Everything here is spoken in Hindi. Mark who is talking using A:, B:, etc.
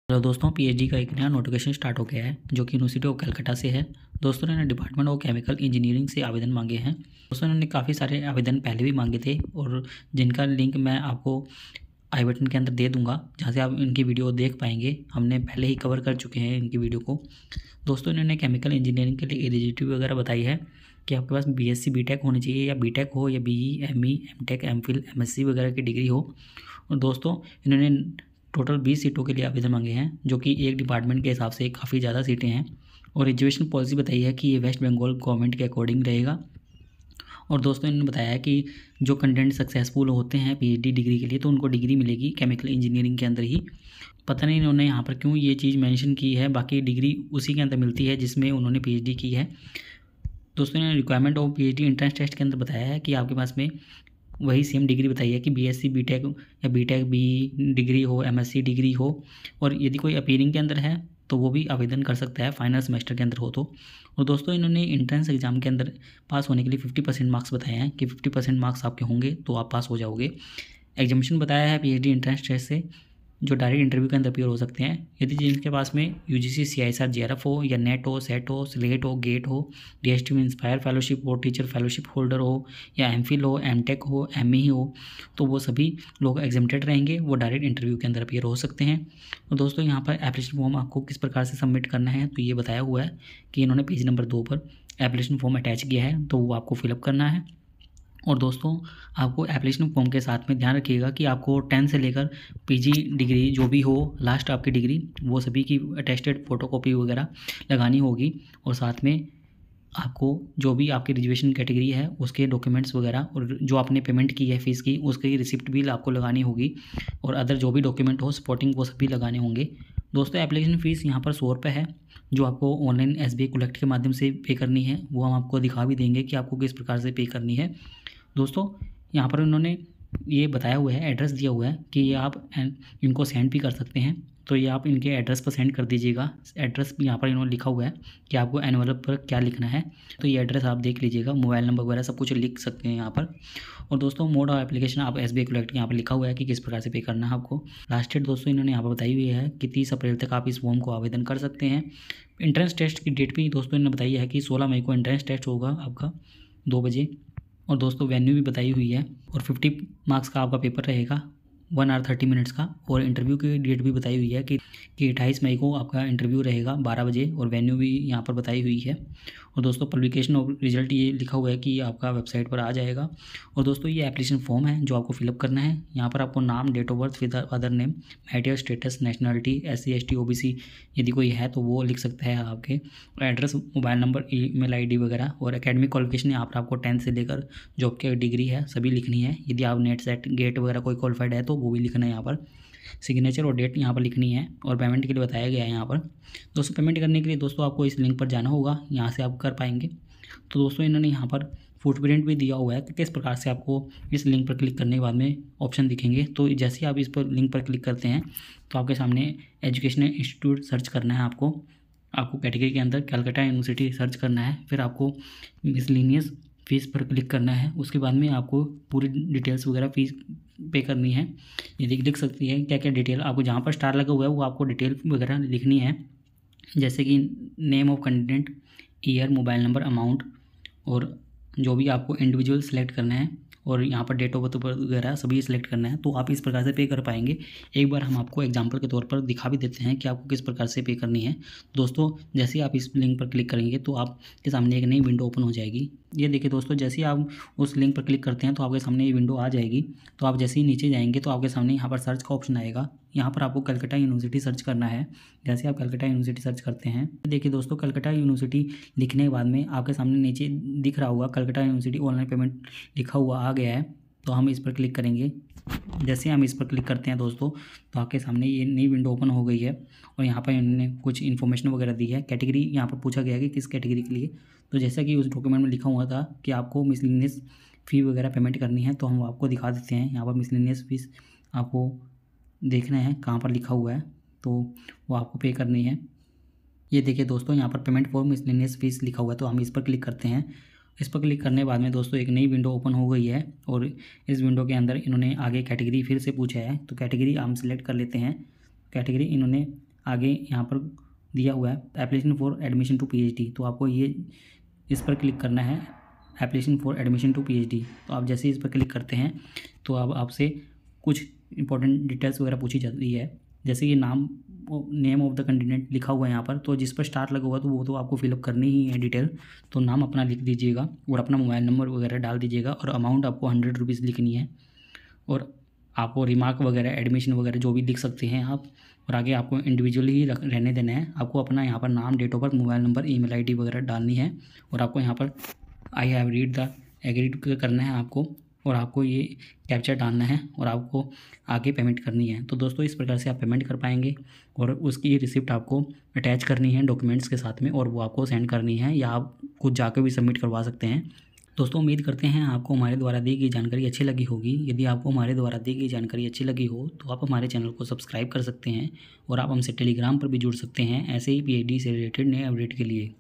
A: हेलो दोस्तों, पीएचडी का एक नया नोटिफिकेशन स्टार्ट हो गया है जो कि यूनिवर्सिटी ऑफ कलकत्ता से है। दोस्तों ने डिपार्टमेंट ऑफ केमिकल इंजीनियरिंग से आवेदन मांगे हैं। दोस्तों इन्होंने काफ़ी सारे आवेदन पहले भी मांगे थे और जिनका लिंक मैं आपको आई बटन के अंदर दे दूंगा, जहाँ से आप इनकी वीडियो देख पाएंगे। हमने पहले ही कवर कर चुके हैं इनकी वीडियो को। दोस्तों इन्होंने केमिकल इंजीनियरिंग के लिए एलिजिबिलिटी वगैरह बताई है कि आपके पास बीएससी बीटेक होनी चाहिए, या बीटेक हो, या BE, ME, MTech, MPhil, MSc वगैरह की डिग्री हो। और दोस्तों इन्होंने टोटल 20 सीटों के लिए आवेदन मांगे हैं, जो कि एक डिपार्टमेंट के हिसाब से काफ़ी ज़्यादा सीटें हैं। और एजुकेशन पॉलिसी बताई है कि ये वेस्ट बंगाल गवर्नमेंट के अकॉर्डिंग रहेगा। और दोस्तों इन्होंने बताया है कि जो कंटेंट सक्सेसफुल होते हैं पीएचडी डिग्री के लिए, तो उनको डिग्री मिलेगी केमिकल इंजीनियरिंग के अंदर ही। पता नहीं इन्होंने यहाँ पर क्यों ये चीज़ मेंशन की है, बाकी डिग्री उसी के अंदर मिलती है जिसमें उन्होंने पीएचडी की है। दोस्तों ने requirement of PhD entrance test के अंदर बताया है कि आपके पास में वही सेम डिग्री बताई है कि बीएससी बीटेक या बीटेक बी डिग्री हो, एमएससी डिग्री हो। और यदि कोई अपीयरिंग के अंदर है तो वो भी आवेदन कर सकता है, फाइनल सेमेस्टर के अंदर हो तो। और दोस्तों इन्होंने एंट्रेंस एग्जाम के अंदर पास होने के लिए 50% मार्क्स बताए हैं कि 50% मार्क्स आपके होंगे तो आप पास हो जाओगे। एग्जामिनेशन बताया है पीएचडी एंट्रेंस टेस्ट से, जो डायरेक्ट इंटरव्यू के अंदर अपीयर हो सकते हैं यदि जिनके पास में यूजीसी सीआईएसआर जेआरएफ हो, या नेट हो, सेट हो, स्लेट हो, गेट हो, डीएसटी में इंस्पायर फेलोशिप हो, टीचर फेलोशिप होल्डर हो, या एमफिल हो, एमटेक हो, एमई हो, तो वो सभी लोग एग्जामिनेटेड रहेंगे, वो डायरेक्ट इंटरव्यू के अंदर अपीयर हो सकते हैं। और दोस्तों यहाँ पर एप्लीकेशन फॉर्म आपको किस प्रकार से सबमिट करना है तो ये बताया हुआ है कि इन्होंने पेज नंबर 2 पर एप्लीकेशन फॉर्म अटैच किया है, तो वो आपको फिलअप करना है। और दोस्तों आपको एप्लीकेशन फॉर्म के साथ में ध्यान रखिएगा कि आपको 10 से लेकर पीजी डिग्री जो भी हो, लास्ट आपकी डिग्री, वो सभी की अटेस्टेड फोटोकॉपी वगैरह लगानी होगी। और साथ में आपको जो भी आपकी रिजर्वेशन कैटेगरी है उसके डॉक्यूमेंट्स वगैरह, और जो आपने पेमेंट की है फीस की उसकी रिसिप्ट भी आपको लगानी होगी। और अदर जो भी डॉक्यूमेंट हो सपोर्टिंग, वो सभी लगाने होंगे। दोस्तों एप्लीकेशन फ़ीस यहाँ पर 100 रुपये है, जो आपको ऑनलाइन एसबीआई कलेक्ट के माध्यम से पे करनी है। वो हम आपको दिखा भी देंगे कि आपको किस प्रकार से पे करनी है। दोस्तों यहाँ पर उन्होंने ये बताया हुआ है, एड्रेस दिया हुआ है कि ये आप इनको सेंड भी कर सकते हैं, तो ये आप इनके एड्रेस पर सेंड कर दीजिएगा। एड्रेस भी यहाँ पर इन्होंने लिखा हुआ है कि आपको एनवलप पर क्या लिखना है, तो ये एड्रेस आप देख लीजिएगा, मोबाइल नंबर वगैरह सब कुछ लिख सकते हैं यहाँ पर। और दोस्तों मोड ऑफ एप्लीकेशन आप एसबीआई कलेक्ट यहाँ पर लिखा हुआ है कि किस प्रकार से पे करना है आपको। लास्ट डेट दोस्तों इन्होंने यहाँ पर बताई हुई है कि 30 अप्रैल तक आप इस फॉर्म को आवेदन कर सकते हैं। इंट्रेंस टेस्ट की डेट भी दोस्तों इन्होंने बताई है कि 16 मई को इंट्रेंस टेस्ट होगा आपका 2 बजे। और दोस्तों वेन्यू भी बताई हुई है, और 50 मार्क्स का आपका पेपर रहेगा, 1 आवर 30 मिनट्स का। और इंटरव्यू की डेट भी बताई हुई है कि 28 मई को आपका इंटरव्यू रहेगा 12 बजे, और वेन्यू भी यहाँ पर बताई हुई है। और दोस्तों पब्लिकेशन ऑफ रिजल्ट ये लिखा हुआ है कि आपका वेबसाइट पर आ जाएगा। और दोस्तों ये एप्लीकेशन फॉर्म है जो आपको फिलअप करना है। यहाँ पर आपको नाम, date of birth with other name, marital status, nationality, SC ST OBC यदि कोई है तो वो लिख सकता है आपके, address, mobile number, email ID वगैरह। और एकेडमिक क्वालिफिकेशन यहाँ पर आपको 10 से लेकर जो आपकी डिग्री है सभी लिखनी है। यदि आप नेट सेट गेट वगैरह कोई क्वालिफाइड है तो वो भी लिखना है यहाँ पर। सिग्नेचर और डेट यहाँ पर लिखनी है। और पेमेंट के लिए बताया गया है यहाँ पर। दोस्तों पेमेंट करने के लिए दोस्तों आपको इस लिंक पर जाना होगा, यहाँ से आप कर पाएंगे। तो दोस्तों इन्होंने यहाँ पर फुटप्रिंट भी दिया हुआ है कि किस प्रकार से आपको इस लिंक पर क्लिक करने के बाद में ऑप्शन दिखेंगे। तो जैसे ही आप इस पर लिंक पर क्लिक करते हैं तो आपके सामने एजुकेशनल इंस्टीट्यूट सर्च करना है आपको कैटेगरी के अंदर कलकत्ता यूनिवर्सिटी सर्च करना है। फिर आपको मिसलेनियस फीस पर क्लिक करना है। उसके बाद में आपको पूरी डिटेल्स वगैरह फीस पे करनी है। ये लिख सकती है क्या क्या डिटेल, आपको जहाँ पर स्टार लगा हुआ है वो आपको डिटेल वगैरह लिखनी है, जैसे कि name of content, year, mobile number, amount, और जो भी आपको इंडिविजुअल सेलेक्ट करना है, और यहाँ पर डेट ऑफ बर्थ वगैरह सभी सेलेक्ट करना है। तो आप इस प्रकार से पे कर पाएंगे। एक बार हम आपको एग्जांपल के तौर पर दिखा भी देते हैं कि आपको किस प्रकार से पे करनी है। दोस्तों जैसे ही आप इस लिंक पर क्लिक करेंगे तो आपके सामने एक नई विंडो ओपन हो जाएगी। ये देखिए दोस्तों, जैसे ही आप उस लिंक पर क्लिक करते हैं तो आपके सामने ये विंडो आ जाएगी। तो आप जैसे ही नीचे जाएंगे तो आपके सामने यहाँ पर सर्च का ऑप्शन आएगा। यहाँ पर आपको कलकत्ता यूनिवर्सिटी सर्च करना है। जैसे आप कलकत्ता यूनिवर्सिटी सर्च करते हैं, देखिए दोस्तों कलकत्ता यूनिवर्सिटी लिखने के बाद में आपके सामने नीचे दिख रहा होगा कलकत्ता यूनिवर्सिटी ऑनलाइन पेमेंट लिखा हुआ आ गया है। तो हम इस पर क्लिक करेंगे। जैसे हम इस पर क्लिक करते हैं दोस्तों तो आपके सामने ये नई विंडो ओपन हो गई है। और यहाँ पर इन्होंने कुछ इन्फॉर्मेशन वगैरह दी है। कैटेगरी यहाँ पर पूछा गया है कि किस कैटेगरी के लिए। तो जैसा कि उस डॉक्यूमेंट में लिखा हुआ था कि आपको मिसलेनियस फ़ी वगैरह पेमेंट करनी है, तो हम आपको दिखा देते हैं। यहाँ पर मिसलेनियस फीस आपको देखना है कहाँ पर लिखा हुआ है, तो वो आपको पे करनी है। ये देखिए दोस्तों, यहाँ पर पेमेंट फॉर मिसलेनियस फीस लिखा हुआ है, तो हम इस पर क्लिक करते हैं। इस पर क्लिक करने के बाद में दोस्तों एक नई विंडो ओपन हो गई है। और इस विंडो के अंदर इन्होंने आगे कैटेगरी फिर से पूछा है, तो कैटेगरी हम सिलेक्ट कर लेते हैं। कैटेगरी इन्होंने आगे यहाँ पर दिया हुआ है application for admission to PhD, तो आपको ये इस पर क्लिक करना है, application for admission to PhD. तो आप जैसे इस पर क्लिक करते हैं तो अब आपसे कुछ इंपॉर्टेंट डिटेल्स वगैरह पूछी जाती है, जैसे ये नेम ऑफ द कैंडिडेट लिखा हुआ है यहाँ पर, तो जिस पर स्टार लगा हुआ तो वो तो आपको फिलअप करनी ही है डिटेल। तो नाम अपना लिख दीजिएगा और अपना मोबाइल नंबर वगैरह डाल दीजिएगा और अमाउंट आपको 100 रुपीज़ लिखनी है। और आपको रिमार्क वगैरह एडमिशन वगैरह जो भी लिख सकते हैं आप, और आगे आपको इंडिविजुअली ही रहने देना है। आपको अपना यहाँ पर नाम, date of birth, mobile number, email ID वगैरह डालनी है और आपको यहाँ पर I have read the agreed करना है आपको, और आपको ये कैप्चर डालना है और आपको आगे पेमेंट करनी है। तो दोस्तों इस प्रकार से आप पेमेंट कर पाएंगे और उसकी रिसिप्ट आपको अटैच करनी है डॉक्यूमेंट्स के साथ में और वो आपको सेंड करनी है, या आप खुद जाकर भी सबमिट करवा सकते हैं। दोस्तों उम्मीद करते हैं आपको हमारे द्वारा दी गई जानकारी अच्छी लगी होगी। यदि आपको हमारे द्वारा दी गई जानकारी अच्छी लगी हो तो आप हमारे चैनल को सब्सक्राइब कर सकते हैं और आप हमसे टेलीग्राम पर भी जुड़ सकते हैं ऐसे ही पीएचडी से रिलेटेड नए अपडेट के लिए।